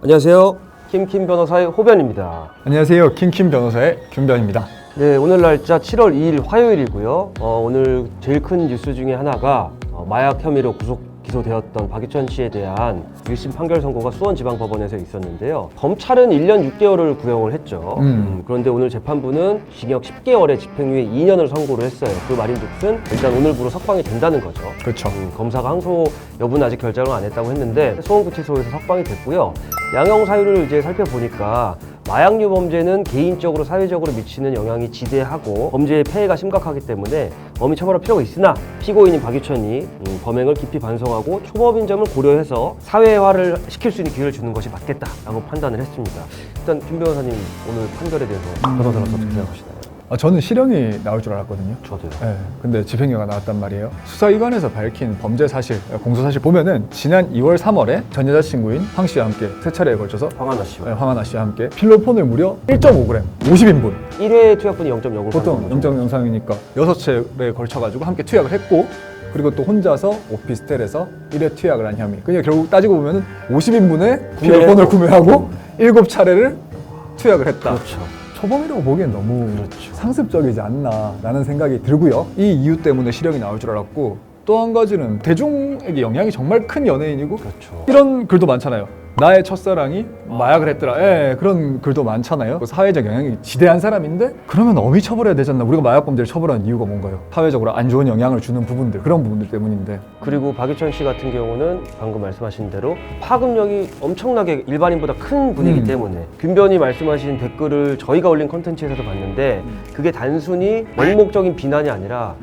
안녕하세요. 킴킴 변호사의 호변입니다. 안녕하세요. 킴킴 변호사의 김변입니다. 네, 오늘 날짜 7월 2일 화요일이고요. 오늘 제일 큰 뉴스 중에 하나가 마약 혐의로 구속 기소되었던 박유천 씨에 대한 1심 판결 선고가 수원지방법원에서 있었는데요. 검찰은 1년 6개월을 구형을 했죠. 그런데 오늘 재판부는 징역 10개월에 집행유예 2년을 선고를 했어요. 그 말인즉슨 일단 오늘부로 석방이 된다는 거죠. 그렇죠. 검사가 항소 여부는 아직 결정을 안 했다고 했는데 수원구치소에서 석방이 됐고요. 양형 사유를 이제 살펴보니까 마약류 범죄는 개인적으로 사회적으로 미치는 영향이 지대하고 범죄의 폐해가 심각하기 때문에 범위 처벌할 필요가 있으나 피고인인 박유천이 범행을 깊이 반성하고 초법인 점을 고려해서 사회화를 시킬 수 있는 기회를 주는 것이 맞겠다라고 판단을 했습니다. 일단 김 변호사님 오늘 판결에 대해서 변호사로서 어떻게 생각하시나요? 저는 실형이 나올 줄 알았거든요. 저도요. 네, 근데 집행유예가 나왔단 말이에요. 수사기관에서 밝힌 범죄 사실, 공소사실 보면은 지난 2월, 3월에 전 여자친구인 황 씨와 함께 세 차례에 걸쳐서 황하나 씨와 황하나 씨와 함께 필로폰을 무려 1.5g, 50인분. 1회 투약분이 0.05. 보통 0.03이니까 6차례에 걸쳐가지고 함께 투약을 했고, 그리고 또 혼자서 오피스텔에서 1회 투약을 한 혐의. 그냥 결국 따지고 보면은 50인분의 필로폰을 구매하고 7차례를 투약을 했다. 그렇죠. 초범이라고 보기엔 너무 상습적이지 않나라는 생각이 들고요. 이 이유 때문에 실형이 나올 줄 알았고, 또 한 가지는 대중에게 영향이 정말 큰 연예인이고, 그렇죠. 이런 글도 많잖아요. 나의 첫사랑이 마약을 했더라. 예, 그런 글도 많잖아요. 사회적 영향이 지대한 사람인데 그러면 엄히 처벌해야 되지 않나? 우리가 마약 범죄를 처벌하는 이유가 뭔가요? 사회적으로 안 좋은 영향을 주는 부분들, 그런 부분들 때문인데. 그리고 박유천 씨 같은 경우는 방금 말씀하신 대로 파급력이 엄청나게 일반인보다 큰 분이기 때문에 김변이 말씀하신 댓글을 저희가 올린 컨텐츠에서도 봤는데 그게 단순히 맹목적인 비난이 아니라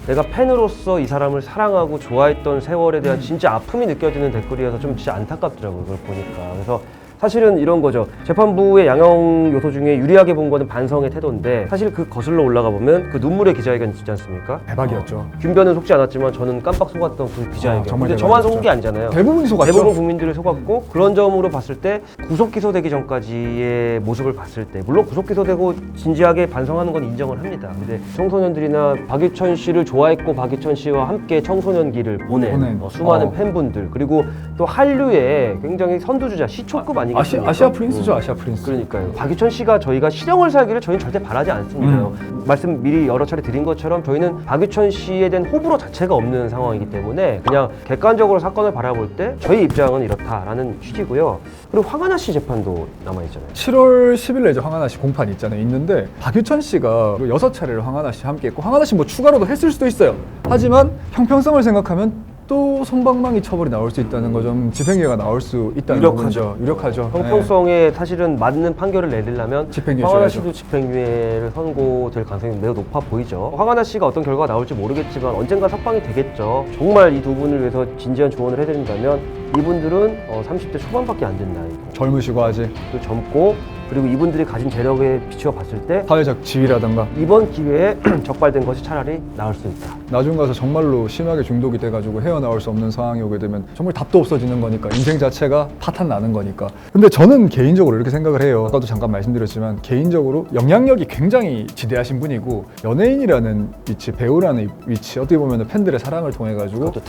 내가 팬으로서 이 사람을 사랑하고 좋아했던 세월에 대한 진짜 아픔이 느껴지는 댓글이어서 좀 진짜 안타깝더라고요, 그걸 보니까. 그래서 사실은 이런 거죠. 재판부의 양형 요소 중에 유리하게 본 거는 반성의 태도인데 사실 그 거슬러 올라가 보면 그 눈물의 기자회견 있지 않습니까? 대박이었죠. 김변은 속지 않았지만 저는 깜빡 속았던 그 기자회견. 정말 근데 저만 대박이었죠. 속은 게 아니잖아요. 대부분이 속았죠. 대부분 국민들이 속았고 그런 점으로 봤을 때 구속 기소되기 전까지의 모습을 봤을 때 물론 구속 기소되고 진지하게 반성하는 건 인정을 합니다. 근데 청소년들이나 박유천 씨를 좋아했고 박유천 씨와 함께 청소년기를 보낸 수많은 팬분들 그리고 또 한류의 굉장히 선두주자 시초급 아니겠습니까? 아시아 프린스죠, 아시아 프린스. 그러니까요. 박유천 씨가 저희가 실형을 살기를 저희는 절대 바라지 않습니다. 말씀 미리 여러 차례 드린 것처럼 저희는 박유천 씨에 대한 호불호 자체가 없는 상황이기 때문에 그냥 객관적으로 사건을 바라볼 때 저희 입장은 이렇다라는 취지고요. 그리고 황하나 씨 재판도 남아있잖아요. 7월 10일에 이제 황하나 씨 공판이 있잖아요. 있는데 박유천 씨가 6차례를 황하나 씨 함께 했고 황하나 씨 뭐 추가로도 했을 수도 있어요. 하지만 형평성을 생각하면 또 솜방망이 처벌이 나올 수 있다는 거 좀 집행유예가 나올 수 있다는 거죠. 유력하죠. 형평성에 사실은 맞는 판결을 내리려면 집행유예 황하나 줘야죠. 씨도 집행유예를 선고될 가능성이 매우 높아 보이죠. 황하나 씨가 어떤 결과가 나올지 모르겠지만 언젠가 석방이 되겠죠. 정말 이 두 분을 위해서 진지한 조언을 해드린다면 이분들은 30대 초반밖에 안 된 나이고 젊으시고 아직 또 젊고 그리고 이분들이 가진 재력에 비추어 봤을 때 사회적 지위라든가 이번 기회에 적발된 것이 차라리 나을 수 있다. 나중 가서 정말로 심하게 중독이 돼가지고 헤어나올 수 없는 상황이 오게 되면 정말 답도 없어지는 거니까 인생 자체가 파탄 나는 거니까. 근데 저는 개인적으로 이렇게 생각을 해요. 아까도 잠깐 말씀드렸지만 개인적으로 영향력이 굉장히 지대하신 분이고 연예인이라는 위치, 배우라는 위치 어떻게 보면 팬들의 사랑을 통해 가지고 그것도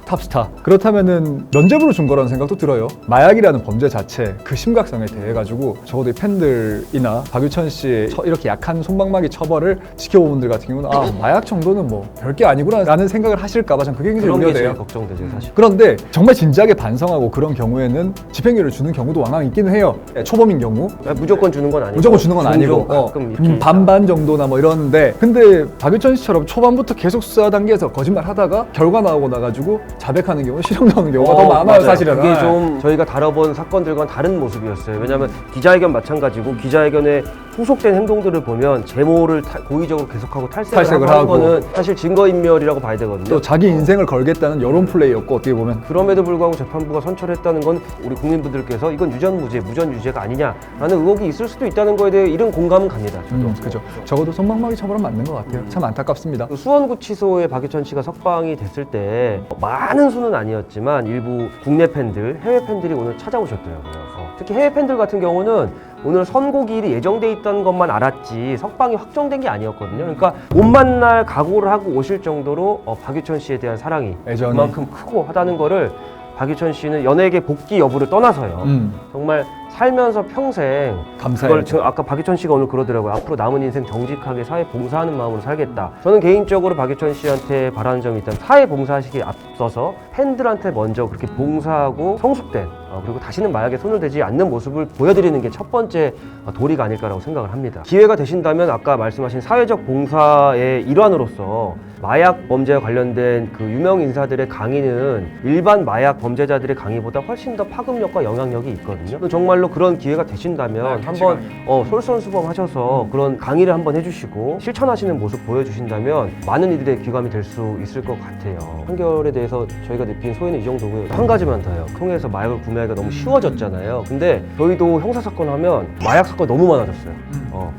탑스타 그렇다면은 면죄부로 준 거라는 생각도 들어요. 마약이라는 범죄 자체 그 심각성에 대해 가지고 적어도 팬들이나 박유천 씨의 이렇게 약한 솜방망이 처벌을 지켜본 분들 같은 경우는 마약 정도는 뭐 별게 아니구나 라는 생각을 하실까 봐 전 그게 굉장히 그런 게 제일 우려돼요. 걱정되죠, 사실. 그런데 정말 진지하게 반성하고 그런 경우에는 집행유예를 주는 경우도 왕왕 있기는 해요. 초범인 경우 무조건 주는 건 아니고 무조건 주는 건 아니고 가끔 이렇게 반반 정도나 뭐 이런데 근데 박유천 씨처럼 초반부터 계속 수사 단계에서 거짓말 하다가 결과 나오고 나가지고 자백하는 경우 실형 나오는 경우가 더 많아요. 맞아요. 사실은 그게 좀 저희가 다뤄본 사건들과는 다른 모습이었어요. 왜냐하면 기자회견 마찬가지고 기자회견에 후속된 행동들을 보면 제모를 고의적으로 계속하고 탈색을 하는 거는 사실 증거인멸이라고 봐야 되거든요. 또 자기 인생을 걸겠다는 여론 플레이였고 어떻게 보면 그럼에도 불구하고 재판부가 선처했다는 건 우리 국민분들께서 이건 유전무죄, 무전유죄가 아니냐라는 의혹이 있을 수도 있다는 거에 대해 이런 공감은 갑니다. 그죠. 적어도 솜방망이 처벌은 맞는 것 같아요. 참 안타깝습니다. 수원구치소에 박유천 씨가 석방이 됐을 때 많은 수는 아니었지만 일부 국내 팬들, 해외 팬들이 오늘 찾아오셨더라고요. 특히 해외 팬들 같은 경우는 오늘 선고기일이 예정돼 있던 것만 알았지 석방이 확정된 게 아니었거든요. 그러니까 못 만날 각오를 하고 오실 정도로 박유천 씨에 대한 사랑이 애정이. 그만큼 크고 하다는 거를 박유천 씨는 연예계 복귀 여부를 떠나서요. 정말 살면서 평생 감사해요. 그걸 아까 박유천 씨가 오늘 그러더라고요. 앞으로 남은 인생 정직하게 사회 봉사하는 마음으로 살겠다. 저는 개인적으로 박유천 씨한테 바라는 점이 있다면 사회 봉사하시기에 앞서서 팬들한테 먼저 그렇게 봉사하고 성숙된 그리고 다시는 마약에 손을 대지 않는 모습을 보여드리는 게 첫 번째 도리가 아닐까라고 생각을 합니다. 기회가 되신다면 아까 말씀하신 사회적 봉사의 일환으로서 마약 범죄와 관련된 그 유명 인사들의 강의는 일반 마약 범죄자들의 강의보다 훨씬 더 파급력과 영향력이 있거든요. 정말로 그런 기회가 되신다면 한번 솔선수범하셔서 그런 강의를 한번 해주시고 실천하시는 모습 보여주신다면 많은 이들의 귀감이 될 수 있을 것 같아요. 판결에 대해서 저희가 느낀 소회는 이 정도고요. 한 가지만 더요. 통해서 마약을 구매하기가 너무 쉬워졌잖아요. 근데 저희도 형사사건 하면 마약 사건이 너무 많아졌어요.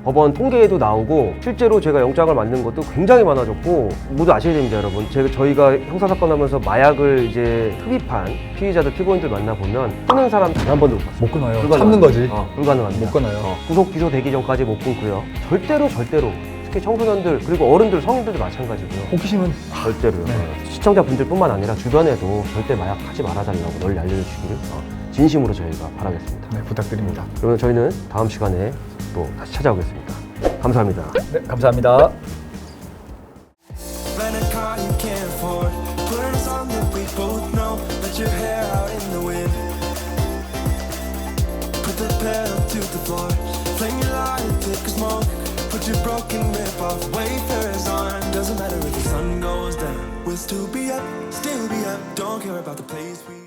법원 통계에도 나오고 실제로 제가 영장을 맞는 것도 굉장히 많아졌고 모두 아셔야 됩니다, 여러분. 저희가 형사사건 하면서 마약을 이제 흡입한 피의자들, 피고인들 만나보면 끊는 사람 단 한 번도 못 봤어요. 못 끊어요. 불가능합니다. 참는 거지. 불가능합니다. 못 끊어요. 구속 기소 되기 전까지 못 끊고요. 절대로 특히 청소년들 그리고 어른들, 성인들도 마찬가지고요. 호기심은 절대로요. 시청자분들뿐만 아니라 주변에도 절대 마약 하지 말아달라고 널리 알려주시기를 진심으로 저희가 바라겠습니다. 네, 부탁드립니다. 그러면 저희는 다음 시간에 또 다시 찾아오겠습니다. 감사합니다. 네, 감사합니다. Rent a car you can't afford. Put on a song that we both know. Let your hair out in the wind. Put the pedal to the floor. Flame your lighter, take a smoke. Put your broken rib off. Wafers on. Doesn't matter if the sun goes down. We'll still be up. Don't care about the place we